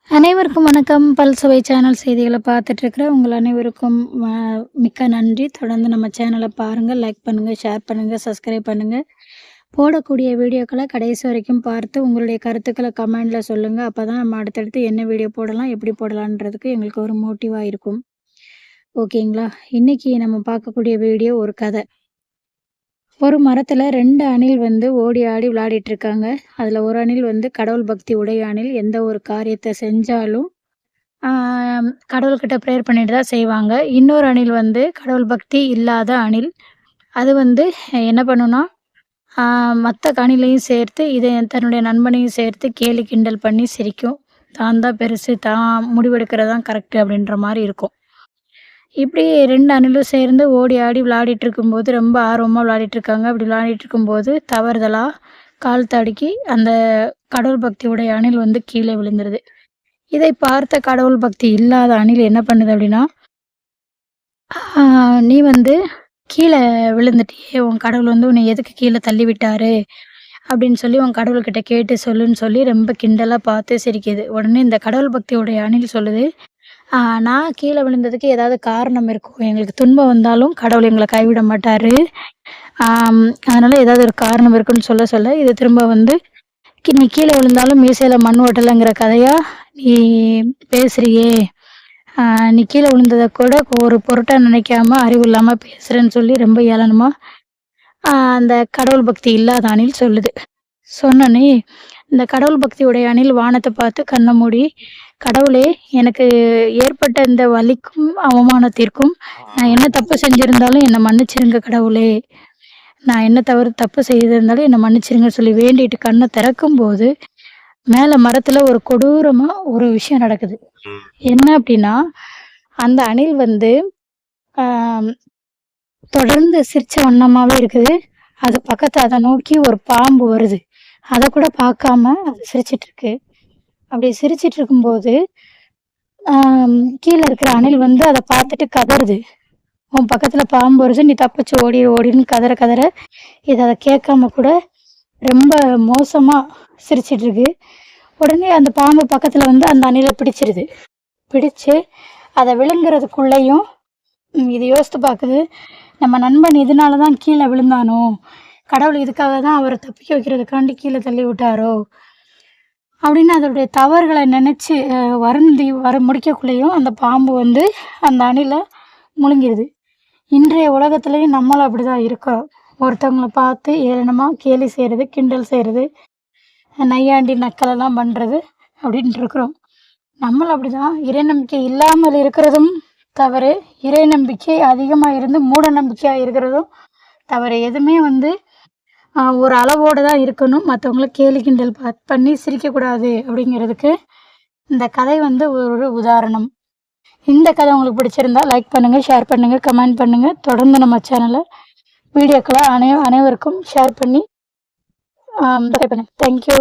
அனைவருக்கும் வணக்கம். பல்சுவை சேனல் செய்திகள பார்த்துட்ருக்கிற உங்கள் அனைவருக்கும் மிக்க நன்றி. தொடர்ந்து நம்ம சேனல பாருங்க, லைக் பண்ணுங்க, ஷேர் பண்ணுங்க, சப்ஸ்கிரைப் பண்ணுங்க. போடக்கூடிய வீடியோக்கள கடைசி வரைக்கும் பார்த்து உங்களுடைய கருத்துக்கள கமெண்ட்ல சொல்லுங்க. அப்பதான் நம்ம அடுத்தடுத்து என்ன வீடியோ போடலாம், எப்படி போடலான்றதுக்கு எங்களுக்கு ஒரு மோட்டிவா இருக்கும். ஓகேங்களா? இன்னைக்கு நம்ம பார்க்கக்கூடிய வீடியோ ஒரு கதை. ஒரு மரத்துல 2 அணில் வந்து ஓடி ஆடி விளையாடிட்டு இருக்காங்க. அதுல ஒரு அணில் வந்து கடவுள் பக்தி உடைய அணில். எந்த ஒரு காரியத்த செஞ்சாலும் ஆ கடவுள்கிட்ட ப்ரேயர் பண்ணிட்டு தான் செய்வாங்க. இன்னொரு அணில் வந்து கடவுள் பக்தி இல்லாத அணில். அது வந்து என்ன பண்ணும்னா, ஆ மத்த அணிலையும் சேர்த்து தன்னுடைய நண்பனையும் சேர்த்து கேலி கிண்டல் பண்ணி சிரிக்கும். தான் தான் பெருசு, தான் முடிவெடுக்கிறது தான் கரெக்ட்டு அப்படின்ற மாரி இருக்கும். இப்படி 2 அணிலும் சேர்ந்து ஓடி ஆடி விளையாடிட்டு இருக்கும்போது, ரொம்ப ஆர்வமா விளையாடிட்டு இருக்காங்க. அப்படி விளையாடிட்டு இருக்கும்போது, தவறுதலா கால் தடுக்கி அந்த கடவுள் பக்தி உடைய அணில் வந்து கீழ விழுந்துருது. இதை பார்த்த கடவுள் பக்தி இல்லாத அணில் என்ன பண்ணுது அப்படின்னா, "நீ வந்து கீழ விழுந்துட்டியே, உன் கடவுள் வந்து உன்னை எதுக்கு கீழ தள்ளி விட்டாரு?" அப்படின்னு சொல்லி உன் கடவுள்கிட்ட கேட்டு சொல்லுன்னு சொல்லி ரொம்ப கிண்டலா பார்த்து சிரிக்குது. உடனே இந்த கடவுள் பக்தி உடைய அணில் சொல்லுது, நான் கீழ விழுந்ததுக்கு ஏதாவது காரணம் இருக்கும். எங்களுக்கு துன்பம் வந்தாலும் கடவுள் எங்கள கைவிட மாட்டாரு. அதனால ஏதாவது ஒரு காரணம் இருக்குன்னு சொல்ல சொல்ல, இது திரும்ப வந்து நீ கீழ விழுந்தாலும் மீசையில மண் ஒட்டலங்கிற கதையா நீ பேசுறியே! ஆ நீ கீழ விழுந்தத கூட ஒரு பொருட்டா நினைக்காம அறிவு இல்லாம பேசுறேன்னு சொல்லி ரொம்ப ஏளனமா அந்த கடவுள் பக்தி இல்லாத அணில் சொல்லுது. சொன்னோனே, இந்த கடவுள் பக்தி உடைய அணில் வானத்த பார்த்து கண்ண மூடி, "கடவுளே! எனக்கு ஏற்பட்ட இந்த வலிக்கும், அவமானத்திற்கும் நான் என்ன தப்பு செஞ்சிருந்தாலும் என்ன மன்னிச்சிருங்க கடவுளே! நான் என்ன தப்பு செய்திருந்தாலும் என்ன மன்னிச்சிருங்கன்னு" சொல்லி வேண்டிட்டு கண்ண திறக்கும்போது, மேல மரத்துல ஒரு கொடூரமா ஒரு விஷயம் நடக்குது. என்ன அப்டின்னா, அந்த அணில் வந்து ஆ தொடர்ந்து சிரிச்ச வண்ணமாவே இருக்குது. அது பக்கத்துல அத நோக்கி ஒரு பாம்பு வருது. அத கூட பார்க்காம அது சிரிச்சுட்டு இருக்கு. அப்படி சிரிச்சுட்டு இருக்கும்போது, கீழ இருக்கிற அணில் வந்து அத பார்த்துட்டு கதறுது. "உன் பக்கத்துல பாம்பு வருது. நீ தப்பிச்சு ஓடிரு ஓடிருன்னு" கதற கதற, இது அத கேட்காம கூட ரொம்ப மோசமா சிரிச்சுட்டு இருக்கு. உடனே அந்த பாம்பு பக்கத்துல வந்து அந்த அணில பிடிச்சிருது. பிடிச்சு அத விழுங்குறதுக்குள்ளயும் இது யோசித்து பாக்குது. நம்ம நண்பன் இதனால தான் கீழ விழுந்தானோ! கடவுள் இதுக்காக தான் அவர தப்பிக்க வைக்கிறதுக்காண்டி கீழ தள்ளி விட்டாரோ! அப்படின்னு அதோடைய தவறுகள நினைச்சு வருந்தி முடிக்கக்குள்ளேயும் அந்த பாம்பு வந்து அந்த அணில முழுங்கிருது. இன்றைய உலகத்திலேயும் நம்மளும் அப்படிதான் இருக்கிறோம். ஒருத்தவங்கள பார்த்து ஏளனமா கேலி செய்றது, கிண்டல் செய்றது, நையாண்டி நக்கலெல்லாம் பண்றது அப்படின்ட்டு இருக்கிறோம். நம்மளும் அப்படிதான். இறை நம்பிக்கை இல்லாமல் இருக்கிறதும் தவறு. இறை நம்பிக்கை அதிகமா இருந்து மூட நம்பிக்கையா இருக்கிறதும் தவறு. எதுவுமே வந்து ஒரு அளவோட தான் இருக்கணும். மத்தவங்கள கேலி கிண்டல் பண்ணி சிரிக்கக்கூடாது அப்படிங்கிறதுக்கு இந்த கதை வந்து ஒரு உதாரணம். இந்த கதை உங்களுக்கு பிடிச்சிருந்தா லைக் பண்ணுங்க, ஷேர் பண்ணுங்க, கமெண்ட் பண்ணுங்க. தொடர்ந்து நம்ம சேனல வீடியோக்கள அனைவருக்கும் ஷேர் பண்ணி சப்ஸ்கிரைப் பண்ணுங்க. Thank you.